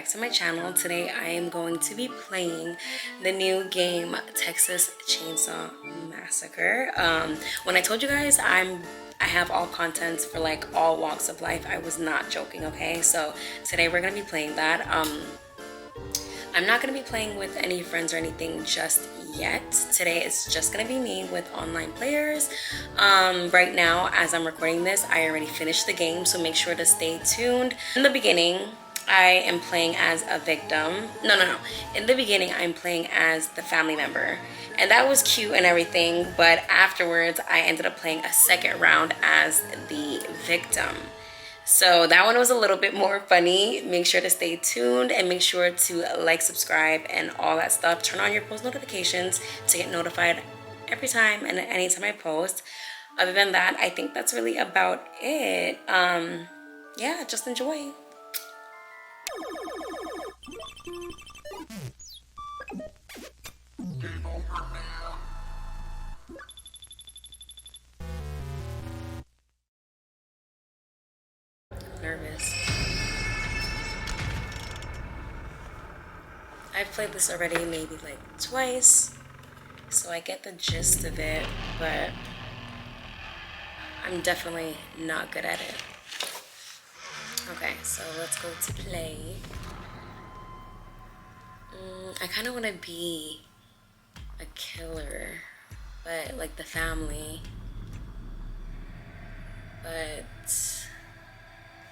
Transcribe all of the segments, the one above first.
to my channel. Today I am going to be playing the new game Texas Chainsaw Massacre. When I told you guys I have all contents for like all walks of life, I was not joking, okay? So today we're gonna be playing that. I'm not gonna be playing with any friends or anything just yet. Today it's just gonna be me with online players. Right now, as I'm recording this, I already finished the game, so make sure to stay tuned. In the beginning, I am playing as a victim. No. In the beginning, I'm playing as the family member. And that was cute and everything, but afterwards, I ended up playing a second round as the victim. So that one was a little bit more funny. Make sure to stay tuned and make sure to like, subscribe, and all that stuff. Turn on your post notifications to get notified every time and anytime I post. Other than that, I think that's really about it. Yeah, just enjoy. Nervous. I've played this already maybe like twice, so I get the gist of it, but I'm definitely not good at it. Okay, so let's go to play. I kind of want to be a killer, but like the family, but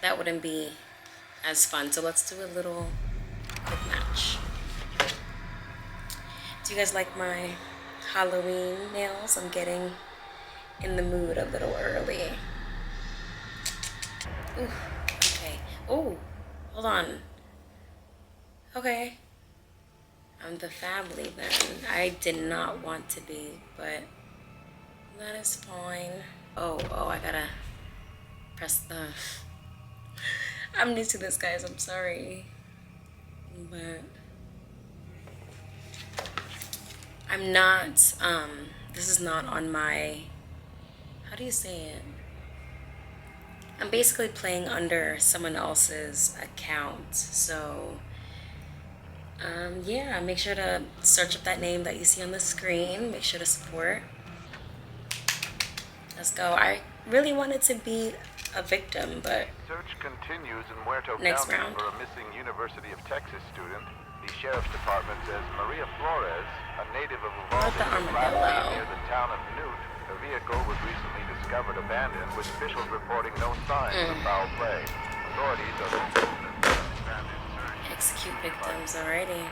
that wouldn't be as fun. So let's do a little quick match. Do you guys like my Halloween nails? I'm getting in the mood a little early. Ooh, okay. Oh, hold on. Okay. I'm the family then. I did not want to be, but that is fine. Oh, I gotta press the... I'm new to this, guys. I'm sorry. But I'm not, this is not on my, how do you say it? I'm basically playing under someone else's account. So, yeah, make sure to search up that name that you see on the screen. Make sure to support. Let's go. I really wanted to be a victim, but search continues in Huerto next County round. for a missing University of Texas student. The sheriff's department says Maria Flores, a native of Uvalde, near the town of Newt, her vehicle was recently discovered abandoned, with officials reporting no signs of foul play. Authorities are execute victims already.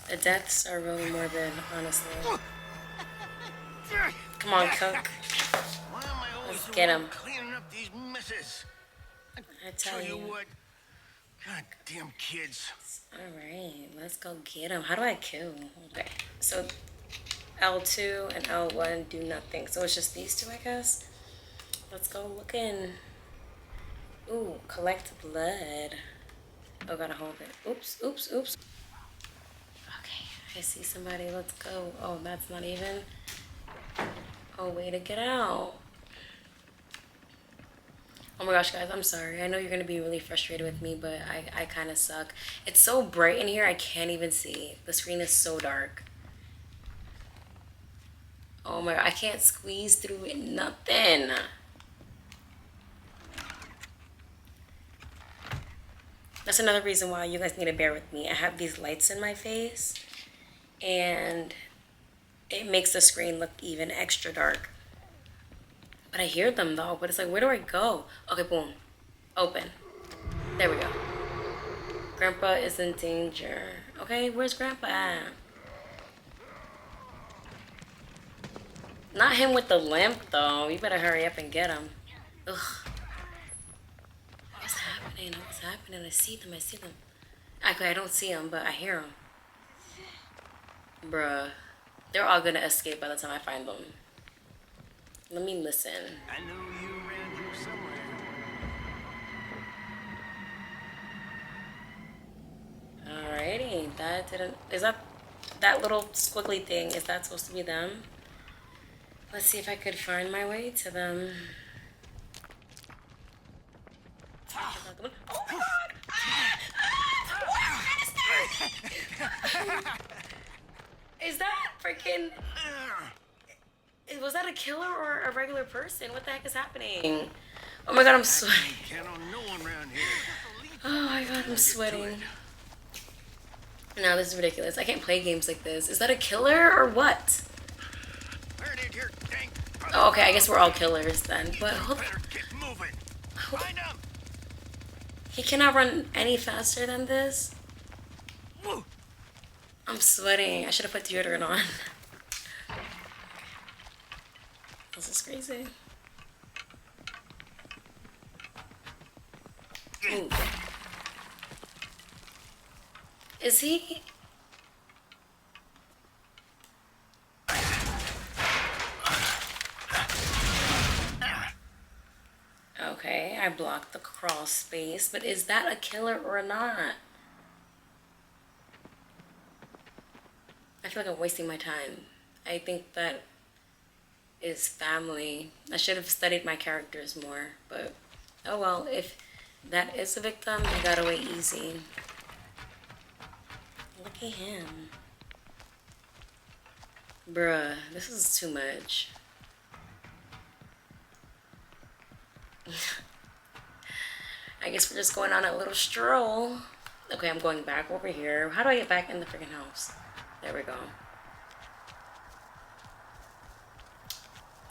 The deaths are really morbid, honestly. Come on, cook. Let's get him. Cleaning up these messes. I tell you. What? Goddamn kids. Alright, let's go get him. How do I kill? Okay, so L2 and L1 do nothing. So it's just these two, I guess. Let's go looking. Ooh, collect blood. Oh, gotta hold it. Oops. Okay, I see somebody. Let's go. Oh, that's not even a way to get out. Oh my gosh, guys, I'm sorry. I know you're gonna be really frustrated with me, but I kind of suck. It's so bright in here, I can't even see. The screen is so dark. Oh my God, I can't squeeze through it, nothing. That's another reason why you guys need to bear with me. I have these lights in my face, and it makes the screen look even extra dark. But I hear them though, but it's like, where do I go? Okay, boom. Open. There we go. Grandpa is in danger. Okay, where's Grandpa at? Not him with the lamp though. You better hurry up and get him. Ugh. What's happening? What's happening? I see them. Okay, I don't see them, but I hear them. Bruh. They're all gonna escape by the time I find them. Let me listen. I know you ran through somewhere. Alrighty, that didn't. Is that little squiggly thing? Is that supposed to be them? Let's see if I could find my way to them. Oh my god! Is that freaking? Was that a killer or a regular person? What the heck is happening? Oh my god, I'm sweating. Count on no one around here. Oh my god, I'm sweating. No, this is ridiculous. I can't play games like this. Is that a killer or what? Where did your tank? Oh, okay, I guess we're all killers then. But hold on. Better get moving. Find him. He cannot run any faster than this. Woo. I'm sweating. I should have put deodorant on. This is crazy. Ooh. Is he? Okay, I blocked the crawl space, but is that a killer or not? I feel like I'm wasting my time. I think that is family. I should have studied my characters more, but oh well, if that is a victim, he got away easy. Look at him. Bruh, this is too much. I guess we're just going on a little stroll. Okay, I'm going back over here. How do I get back in the freaking house? There we go.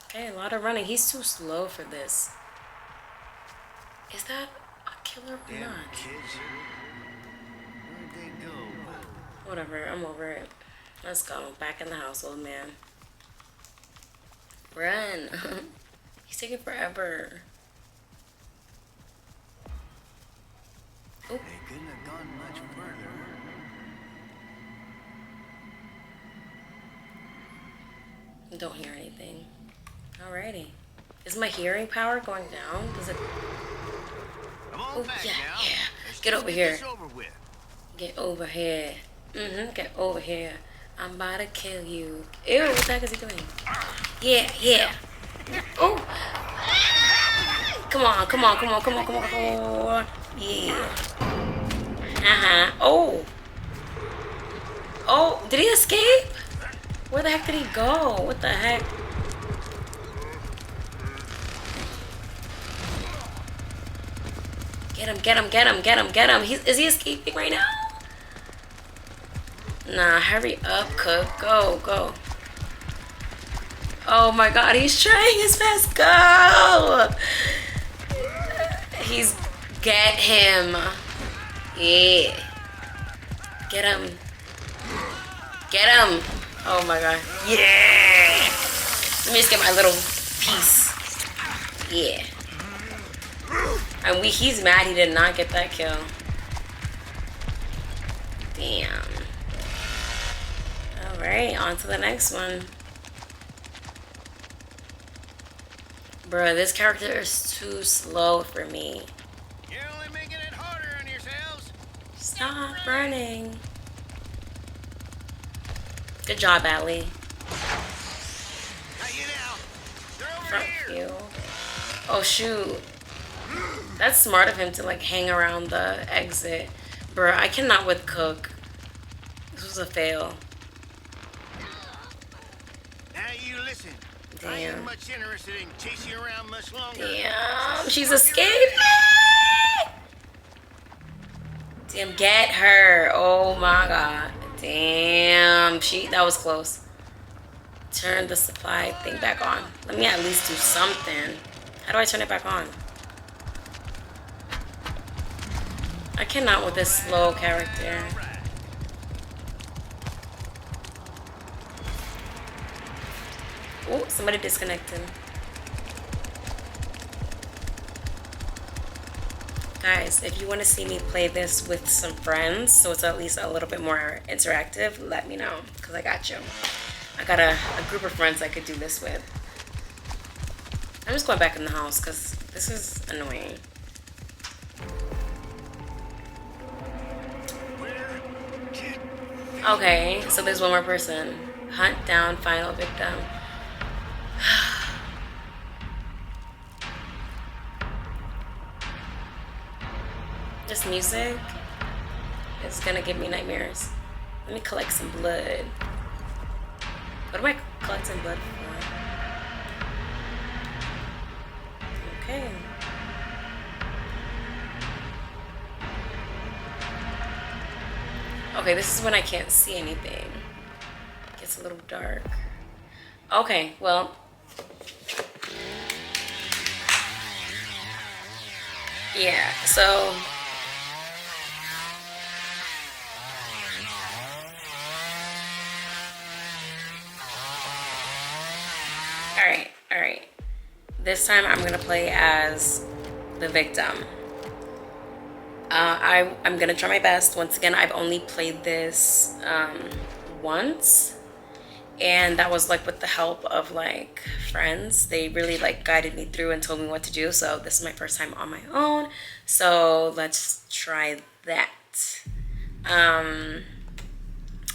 Okay, a lot of running. He's too slow for this. Is that a killer or not? Kids. Where'd they go? Whatever, I'm over it. Let's go. Back in the house, old man. Run. He's taking forever. Oh. They couldn't have gone much further. Don't hear anything. Alrighty. Is my hearing power going down? Does it? Come on Oh, back yeah, now. yeah. Let's Get just over here. this over with. Get over here. Get over here. I'm about to kill you. Ew, what the heck is he doing? Yeah, yeah. Oh. Come on, come on, come on, come on, come on, come on. Yeah. Oh. Oh, did he escape? Where the heck did he go? What the heck? Get him, get him, get him, get him, get him. Is he escaping right now? Nah, hurry up, Cook. Go, go. Oh my god, he's trying his best. Go! He's... Get him. Yeah. Get him. Get him. Oh my god. Yeah! Let me just get my little piece. Yeah. And he's mad he did not get that kill. Damn. Alright, on to the next one. Bruh, this character is too slow for me. You're only making it harder on yourselves. Stop running. Good job, Allie. Hey, you now. They're over Fuck here. you. Oh, shoot. That's smart of him to, like, hang around the exit. Bruh, I cannot with Cook. This was a fail. Now you listen. I Damn. ain't much interested in chasing you around much longer. Damn, she's escaping! Damn, get her. Oh my god. Damn, that was close. Turn the supply thing back on. Let me at least do something. How do I turn it back on? I cannot with this slow character. Oh, somebody disconnected. Guys, if you want to see me play this with some friends, so it's at least a little bit more interactive, let me know, because I got you. I got a group of friends I could do this with. I'm just going back in the house, because this is annoying. Where Okay, so there's one more person. Hunt down final victim. This music is gonna give me nightmares. Let me collect some blood. What am I collecting blood for? Okay. Okay, this is when I can't see anything. It gets a little dark. Okay, well. Yeah, so. Alright. This time I'm gonna play as the victim. I'm gonna try my best. Once again, I've only played this once, and that was like with the help of like friends. They really like guided me through and told me what to do. So this is my first time on my own. So let's try that.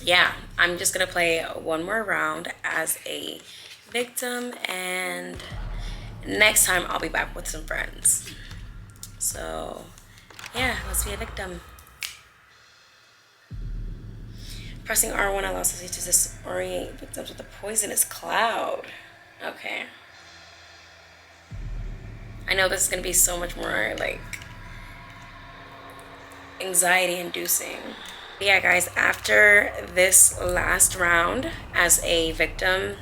Yeah, I'm just gonna play one more round as a victim, and next time I'll be back with some friends. So yeah, let's be a victim. Pressing R1 allows us to disorient victims with a poisonous cloud. Okay. I know this is gonna be so much more like anxiety inducing. Yeah, guys, after this last round as a victim,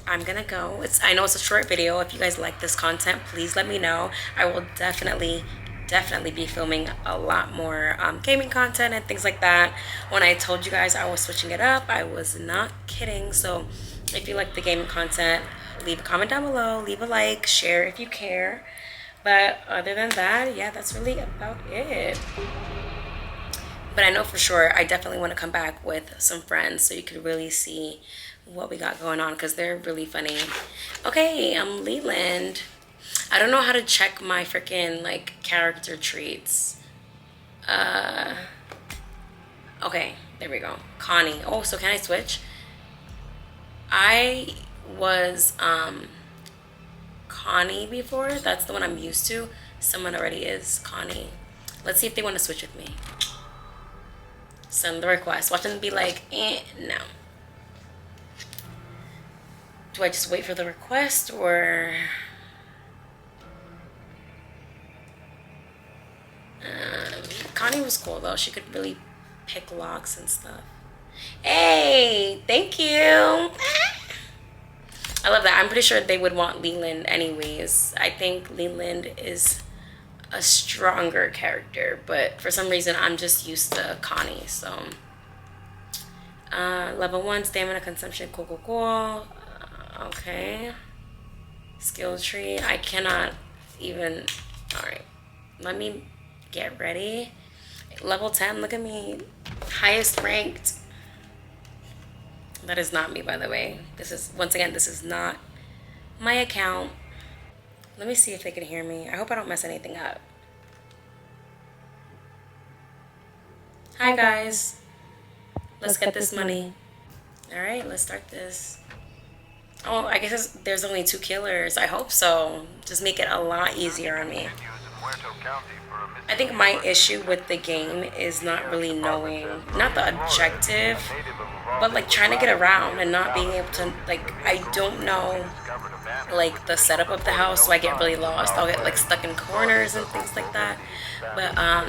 I'm gonna go. I know it's a short video. If you guys like this content, please let me know. I will definitely be filming a lot more gaming content and things like that. When I told you guys I was switching it up, I was not kidding. So if you like the gaming content, leave a comment down below, leave a like, share if you care. But other than that, yeah, that's really about it. But I know for sure I definitely want to come back with some friends so you could really see what we got going on, because they're really funny. Okay, I'm Leland. I don't know how to check my freaking like character traits. Okay, there we go. Connie. Oh, so can I switch? I was Connie before. That's the one I'm used to. Someone already is Connie. Let's see if they want to switch with me. Send the request. Watch them be like, no. Do I just wait for the request, or Connie was cool though. She could really pick locks and stuff. Hey, thank you. I love that. I'm pretty sure they would want Leland anyways. I think Leland is a stronger character, but for some reason I'm just used to Connie. So level 1 stamina consumption. Cool. Okay, skill tree. I cannot even. All right, let me get ready. Level 10. Look at me, highest ranked. That is not me, by the way. This is, once again, this is not my account. Let me see if they can hear me. I hope I don't mess anything up. Hi guys. Let's get this money. All right, let's start this. Oh, I guess there's only 2 killers. I hope so. Just make it a lot easier on me. I think my issue with the game is not really knowing, not the objective, but like trying to get around and not being able to, like, I don't know like the setup of the house, so I get really lost. I'll get like stuck in corners and things like that. But I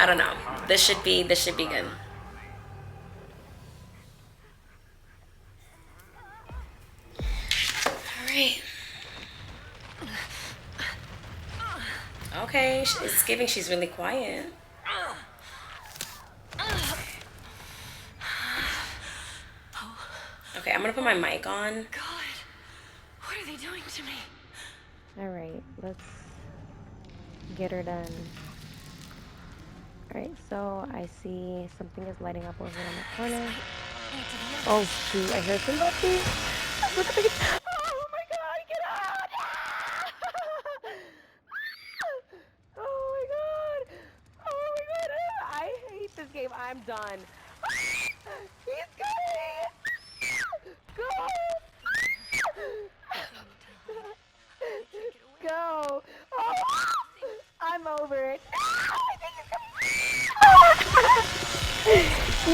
don't know. This should be good. Alright. Okay, it's giving she's really quiet. Okay, I'm gonna put my mic on. God, what are they doing to me? Alright, let's get her done. Alright, so I see something is lighting up over in the corner. Oh shoot, I heard somebody. Look at the. Oh my god, get out! Oh my god! Oh my god! I hate this game. I'm done.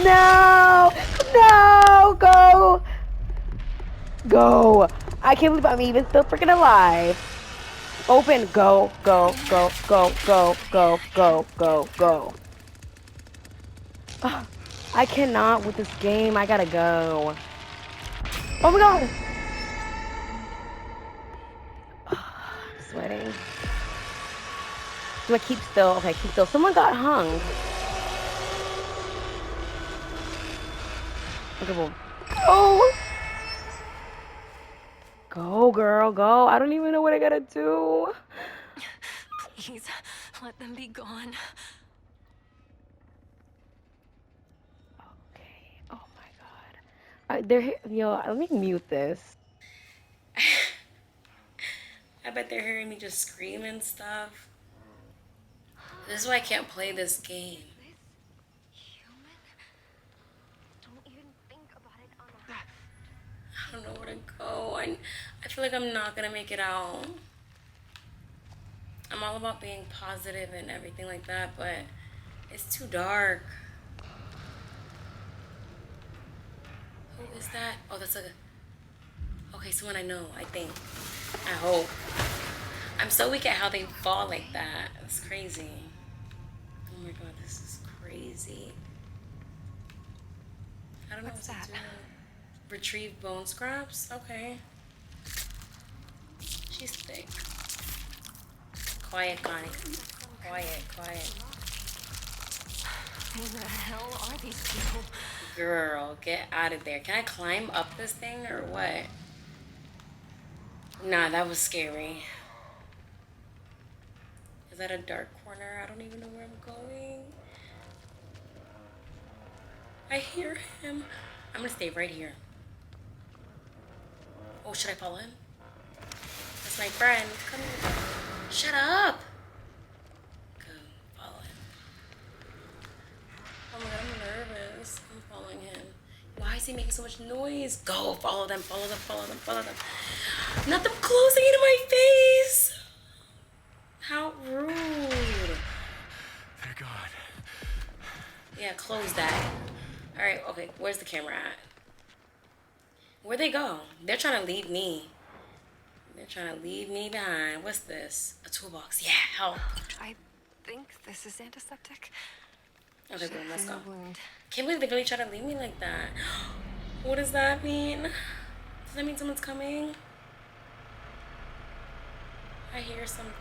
No! No! Go! Go! I can't believe I'm even still freaking alive. Open. Go, go, go, go, go, go, go, go, go. Ugh, I cannot with this game. I gotta go. Oh my god! I'm sweating. Do I keep still? Okay, keep still. Someone got hung. Okay, boom. Oh! Go, girl, go. I don't even know what I gotta do. Please, let them be gone. Okay. Oh my god. They're yo. Let me mute this. I bet they're hearing me just scream and stuff. This is why I can't play this game. Human? Don't even think about it on the I don't know where to go. I feel like I'm not gonna make it out. I'm all about being positive and everything like that, but it's too dark. Who is that? Oh, that's a... Okay, someone I know, I think. I hope. I'm so weak at how they fall like that. It's crazy. Oh my god, this is crazy. I don't know What's what that? to do. Retrieve bone scraps? Okay. She's thick. Quiet, Connie. Quiet, quiet. Who the hell are these people? Girl, get out of there. Can I climb up this thing or what? Nah, that was scary. Is that a dark corner? I don't even know where I'm going. I hear him. I'm gonna stay right here. Oh, should I follow him? That's my friend. Come here. Shut up. Go, follow him. Oh my god, I'm nervous. I'm following him. Why is he making so much noise? Go, follow them, follow them, follow them, follow them. Not them closing into my face. How rude. They're gone. Yeah, close that. Alright, okay, where's the camera at? Where'd they go? They're trying to leave me. They're trying to leave me behind. What's this? A toolbox. Yeah, help. I think this is antiseptic. Okay, boom, let's go. No wound. Can't believe they really try to leave me like that. What does that mean? Does that mean someone's coming? I hear something.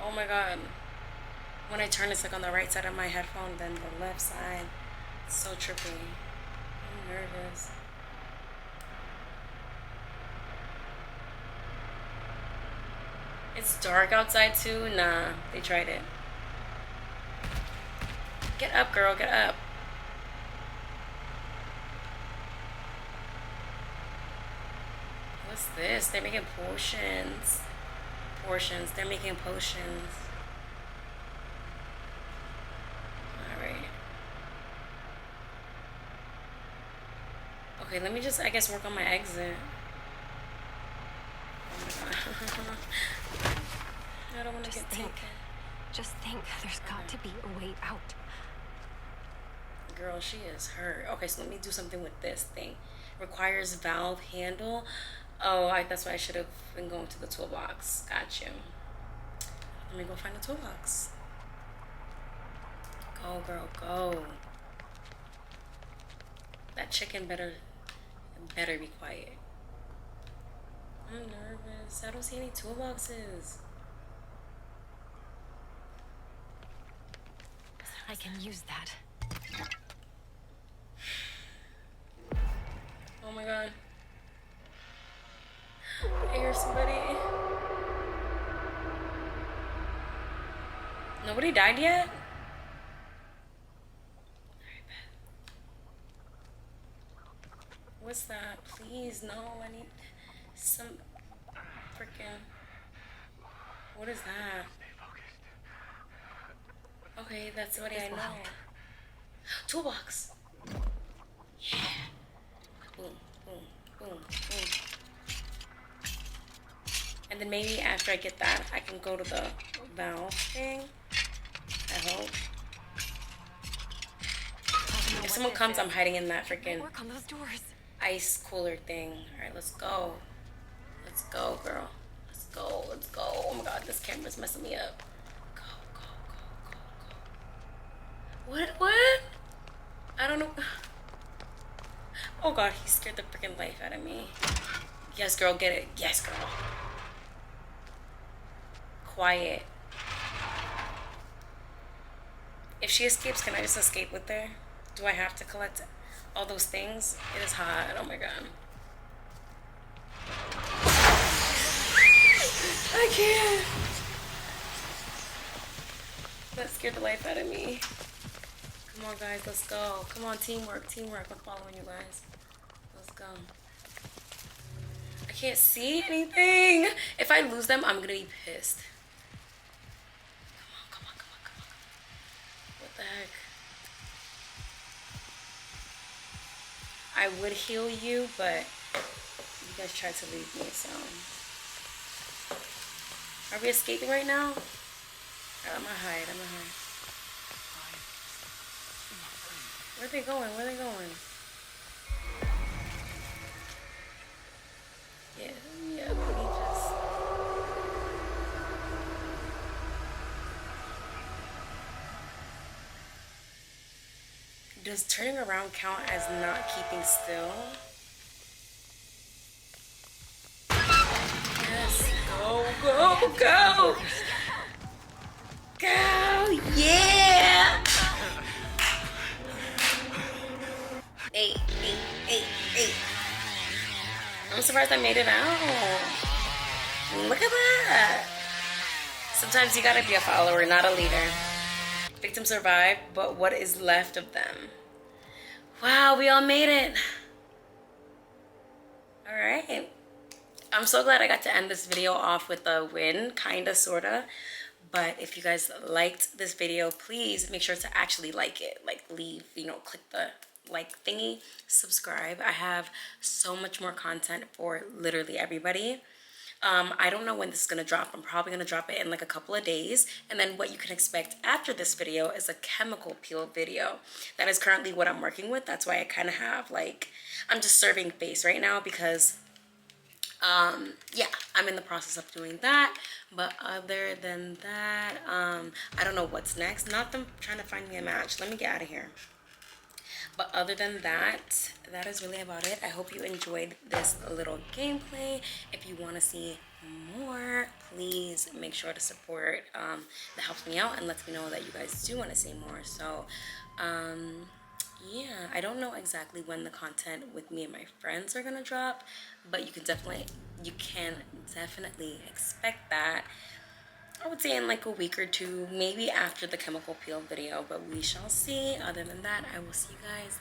Oh my god. When I turn, it's like on the right side of my headphone, then the left side. It's so trippy. I'm nervous. It's dark outside too? Nah, they tried it. Get up, girl, get up. What's this? They're making potions. They're making potions. Alright. Okay, let me just, I guess, work on my exit. Oh my god. I don't want to get taken. Just think, there's got to be a way out. Girl, she is hurt. Okay, so let me do something with this thing. Requires valve handle. Oh, that's why I should have been going to the toolbox. Got you. Let me go find the toolbox. Go, girl, go. That chicken better be quiet. I'm nervous. I don't see any toolboxes. I can use that. Oh my god. I hear somebody. Nobody died yet? What's that? Please, no. I need some freaking... What is that? Okay, that's somebody I know. Toolbox. Yeah. Boom, boom, boom, boom. And then maybe after I get that, I can go to the valve thing. I hope. If someone comes, I'm hiding in that freaking Work on those doors. ice cooler thing. Alright, let's go. Let's go, girl. Let's go. Let's go. Oh my god, this camera's messing me up. Go, go, go, go, go. What? I don't know. Oh god, he scared the freaking life out of me. Yes, girl, get it. Yes, girl. Quiet. If she escapes, can I just escape with her? Do I have to collect all those things? It is hot. Oh my god. I can't. That scared the life out of me. Come on, guys. Let's go. Come on, teamwork. Teamwork. I'm following you guys. Let's go. I can't see anything. If I lose them, I'm gonna be pissed. Come on, come on, come on, come on. What the heck? I would heal you, but you guys tried to leave me, so. Are we escaping right now? Alright, I'm gonna hide, I'm gonna hide. Where are they going? Where are they going? Yeah, we just... Does turning around count as not keeping still? Yes, go, go, go! Go, yeah! Eight. I'm surprised I made it out. Look at that. Sometimes you gotta be a follower, not a leader. Victims survived, but what is left of them? Wow, we all made it. All right. I'm so glad I got to end this video off with a win, kinda, sorta. But if you guys liked this video, please make sure to actually like it. Like leave, click the like thingy, subscribe. I have so much more content for literally everybody. I don't know when this is gonna drop. I'm probably gonna drop it in like a couple of days. And then what you can expect after this video is a chemical peel video. That is currently what I'm working with. That's why I kind of have like, I'm just serving face right now because yeah, I'm in the process of doing that. But other than that, I don't know what's next. Not them trying to find me a match. Let me get out of here. But other than that, that is really about it. I hope you enjoyed this little gameplay. If you want to see more, please make sure to support. That helps me out and lets me know that you guys do want to see more. So yeah, I don't know exactly when the content with me and my friends are gonna drop, but you can definitely expect that. I would say in like a week or two, maybe after the chemical peel video, but we shall see. Other than that, I will see you guys